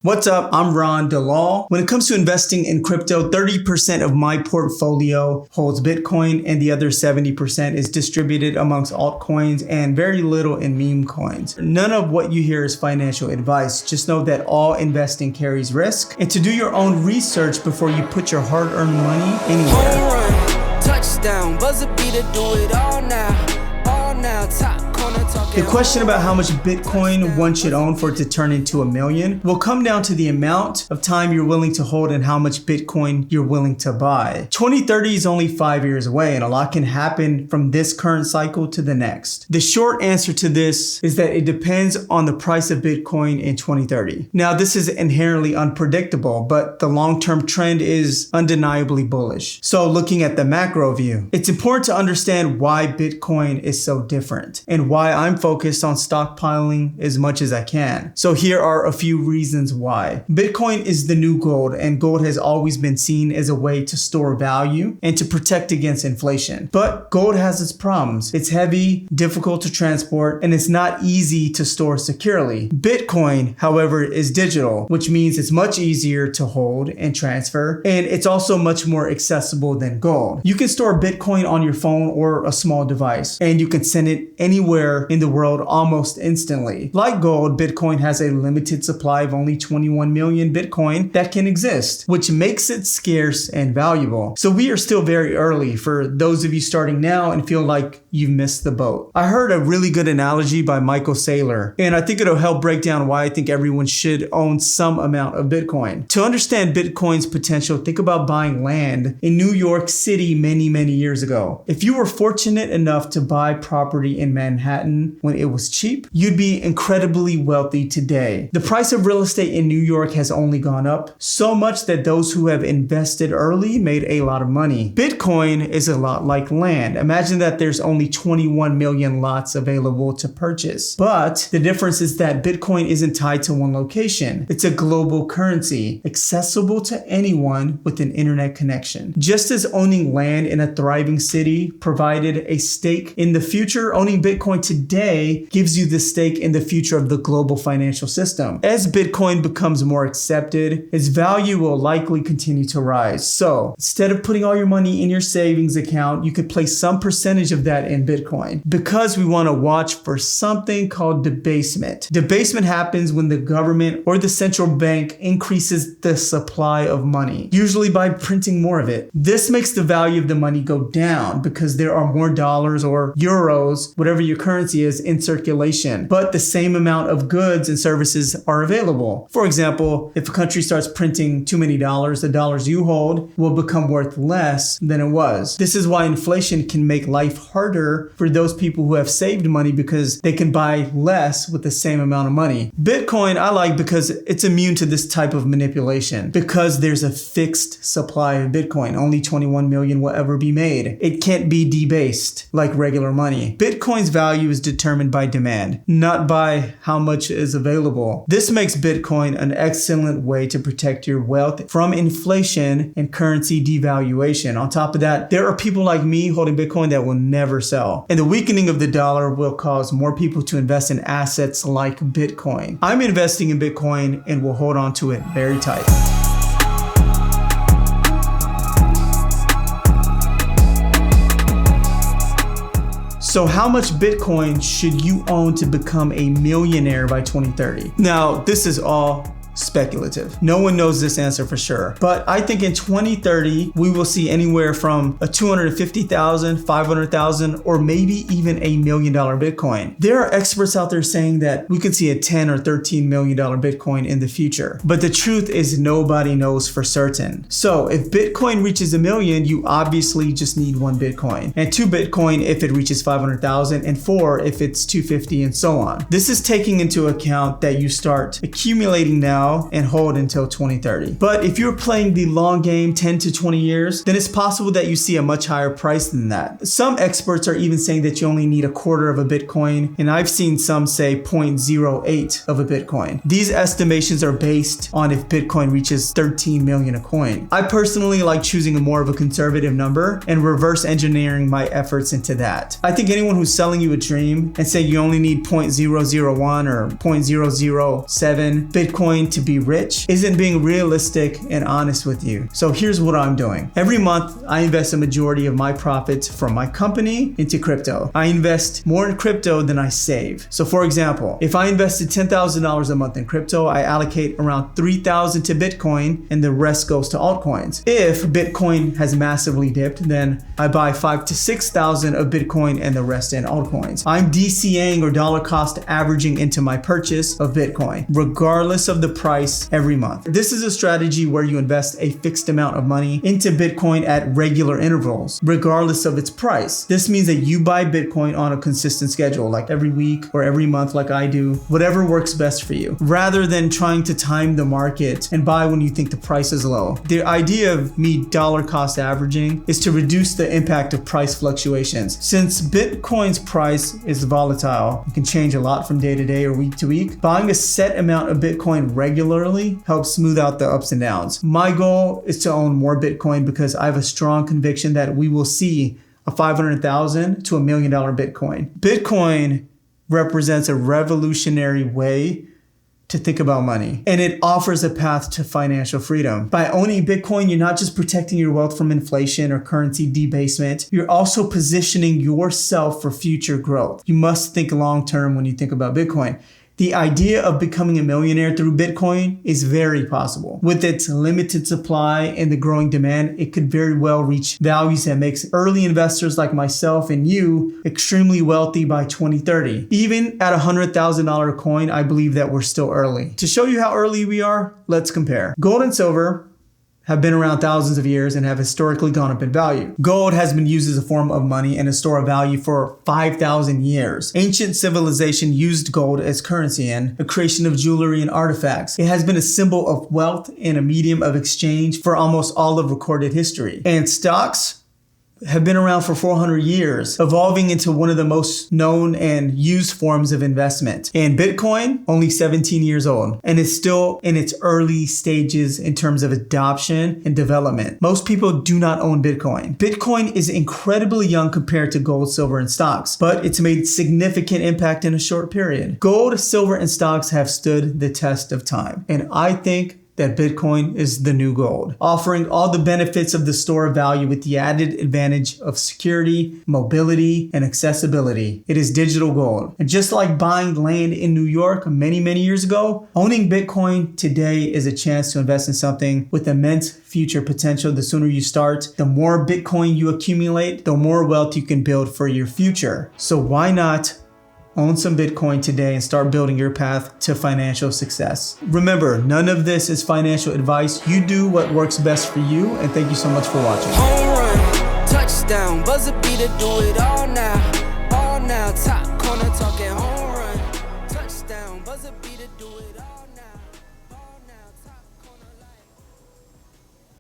What's up? I'm Dalal. When it comes to investing in crypto, 30% of my portfolio holds Bitcoin and the other 70% is distributed amongst altcoins and very little in meme coins. None of what you hear is financial advice. Just know that all investing carries risk and to do your own research before you put your hard-earned money anywhere. Home run, touchdown, buzzer beater, do it all now. Top corner talking. The question about how much Bitcoin one should own for it to turn into $1 million will come down to the amount of time you're willing to hold and how much Bitcoin you're willing to buy. 2030 is only 5 years away and a lot can happen from this current cycle to the next. The short answer to this is that it depends on the price of Bitcoin in 2030. Now, this is inherently unpredictable, but the long-term trend is undeniably bullish. So looking at the macro view, it's important to understand why Bitcoin is so different and why I'm focused on stockpiling as much as I can. So here are a few reasons why. Bitcoin is the new gold, and gold has always been seen as a way to store value and to protect against inflation. But gold has its problems. It's heavy, difficult to transport, and it's not easy to store securely. Bitcoin, however, is digital, which means it's much easier to hold and transfer, and it's also much more accessible than gold. You can store Bitcoin on your phone or a small device, and you can send it anywhere in the world almost instantly. Like gold, Bitcoin has a limited supply of only 21 million Bitcoin that can exist, which makes it scarce and valuable. So we are still very early for those of you starting now and feel like you've missed the boat. I heard a really good analogy by Michael Saylor, and I think it'll help break down why I think everyone should own some amount of Bitcoin. To understand Bitcoin's potential, think about buying land in New York City many years ago. If you were fortunate enough to buy property in Manhattan when it was cheap, you'd be incredibly wealthy today. The price of real estate in New York has only gone up so much that those who have invested early made a lot of money. Bitcoin is a lot like land. Imagine that there's only 21 million lots available to purchase. But the difference is that Bitcoin isn't tied to one location. It's a global currency, accessible to anyone with an internet connection. Just as owning land in a thriving city provided a stake in the future, owning Bitcoin today gives you the stake in the future of the global financial system. As Bitcoin becomes more accepted, its value will likely continue to rise. So instead of putting all your money in your savings account, you could place some percentage of that in Bitcoin, because we want to watch for something called debasement. Debasement happens when the government or the central bank increases the supply of money, usually by printing more of it. This makes the value of the money go down because there are more dollars or euros, whatever your currency is, in circulation, but the same amount of goods and services are available. For example, if a country starts printing too many dollars, the dollars you hold will become worth less than it was. This is why inflation can make life harder for those people who have saved money because they can buy less with the same amount of money. Bitcoin I like because it's immune to this type of manipulation. Because there's a fixed supply of Bitcoin, only 21 million will ever be made. It can't be debased like regular money. Bitcoin's value is determined by demand, not by how much is available. This makes Bitcoin an excellent way to protect your wealth from inflation and currency devaluation. On top of that, there are people like me holding Bitcoin that will never sell. And the weakening of the dollar will cause more people to invest in assets like Bitcoin. I'm investing in Bitcoin and will hold on to it very tight. So how much Bitcoin should you own to become a millionaire by 2030? Now, this is all speculative. No one knows this answer for sure. But I think in 2030, we will see anywhere from a $250,000, $500,000, or maybe even $1 million Bitcoin. There are experts out there saying that we could see a $10 or $13 million Bitcoin in the future. But the truth is nobody knows for certain. So if Bitcoin reaches $1 million, you obviously just need 1 Bitcoin, and 2 Bitcoin if it reaches 500,000, and 4 if it's 250, and so on. This is taking into account that you start accumulating now and hold until 2030. But if you're playing the long game, 10 to 20 years, then it's possible that you see a much higher price than that. Some experts are even saying that you only need a quarter of a Bitcoin, and I've seen some say 0.08 of a Bitcoin. These estimations are based on if Bitcoin reaches 13 million a coin. I personally like choosing a more of a conservative number and reverse engineering my efforts into that. I think anyone who's selling you a dream and saying you only need 0.001 or 0.007 Bitcoin to be rich isn't being realistic and honest with you. So here's what I'm doing. Every month, I invest a majority of my profits from my company into crypto. I invest more in crypto than I save. So for example, if I invested $10,000 a month in crypto, I allocate around $3,000 to Bitcoin and the rest goes to altcoins. If Bitcoin has massively dipped, then I buy $5,000 to $6,000 of Bitcoin and the rest in altcoins. I'm DCAing or dollar cost averaging into my purchase of Bitcoin, regardless of the price every month. This is a strategy where you invest a fixed amount of money into Bitcoin at regular intervals, regardless of its price. This means that you buy Bitcoin on a consistent schedule, like every week or every month like I do, whatever works best for you, rather than trying to time the market and buy when you think the price is low. The idea of me dollar cost averaging is to reduce the impact of price fluctuations. Since Bitcoin's price is volatile, it can change a lot from day to day or week to week, buying a set amount of Bitcoin regularly helps smooth out the ups and downs. My goal is to own more Bitcoin because I have a strong conviction that we will see a $500,000 to $1 million Bitcoin. Bitcoin represents a revolutionary way to think about money, and it offers a path to financial freedom. By owning Bitcoin, you're not just protecting your wealth from inflation or currency debasement, you're also positioning yourself for future growth. You must think long term when you think about Bitcoin. The idea of becoming a millionaire through Bitcoin is very possible. With its limited supply and the growing demand, it could very well reach values that makes early investors like myself and you extremely wealthy by 2030. Even at a $100,000 coin, I believe that we're still early. To show you how early we are, let's compare. Gold and silver have been around thousands of years and have historically gone up in value. Gold has been used as a form of money and a store of value for 5,000 years. Ancient civilization used gold as currency and the creation of jewelry and artifacts. It has been a symbol of wealth and a medium of exchange for almost all of recorded history. And stocks have been around for 400 years, evolving into one of the most known and used forms of investment. And Bitcoin, only 17 years old, and is still in its early stages in terms of adoption and development. Most people do not own Bitcoin. Bitcoin is incredibly young compared to gold, silver, and stocks, but it's made significant impact in a short period. Gold, silver, and stocks have stood the test of time, and I think that Bitcoin is the new gold, offering all the benefits of the store of value with the added advantage of security, mobility, and accessibility. It is digital gold. And just like buying land in New York many, many years ago, owning Bitcoin today is a chance to invest in something with immense future potential. The sooner you start, the more Bitcoin you accumulate, the more wealth you can build for your future. So why not own some Bitcoin today and start building your path to financial success? Remember, none of this is financial advice. You do what works best for you, and thank you so much for watching. Home run, touchdown, buzzer beater, do it all now, top corner talking home run, touchdown, buzzer beater, do it all now.